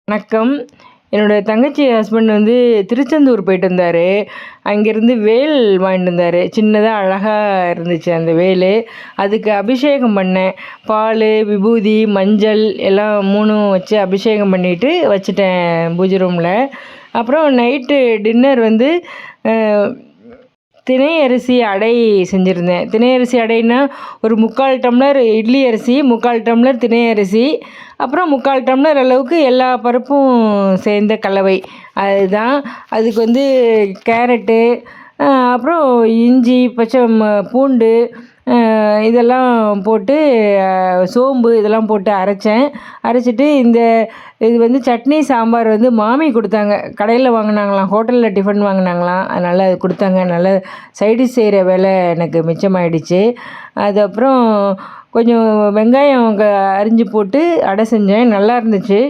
வணக்கம். என்னோடய தங்கச்சி ஹஸ்பண்ட் வந்து திருச்செந்தூர் போயிட்டு வந்தார். அங்கேருந்து வேல் வாங்கிட்டு வந்தார். சின்னதாக அழகாக இருந்துச்சு அந்த வேல். அதுக்கு அபிஷேகம் பண்ணேன். பால், விபூதி, மஞ்சள் எல்லாம் 3ம் வச்சு அபிஷேகம் பண்ணிவிட்டு வச்சுட்டேன் பூஜை ரூமில். அப்புறம் நைட்டு டின்னர் வந்து தினை அரிசி அடை செஞ்சுருந்தேன். தினை அரிசி அடைன்னா ஒரு 3/4 டம்ளர் இட்லி அரிசி, 3/4 டம்ளர் தினை அரிசி, அப்புறம் 3/4 டம்ளர் அளவுக்கு எல்லா பருப்பும் சேர்ந்த கலவை. அதுதான். அதுக்கு வந்து கேரட்டு, அப்புறம் இஞ்சி, பூண்டு இதெல்லாம் போட்டு, சோம்பு இதெல்லாம் போட்டு அரைச்சிட்டு இது வந்து சட்னி சாம்பார் வந்து மாமி கொடுத்தாங்க. கடையில் வாங்கினாங்களாம், ஹோட்டலில் டிஃபன் வாங்கினாங்களாம். அதனால் அது கொடுத்தாங்க. நல்ல சைடிஷ் செய்கிற வேலை எனக்கு மிச்சமாயிடுச்சு. அது அப்புறம் கொஞ்சம் வெங்காயம் அரிஞ்சு போட்டு அடை செஞ்சேன். நல்லா இருந்துச்சு.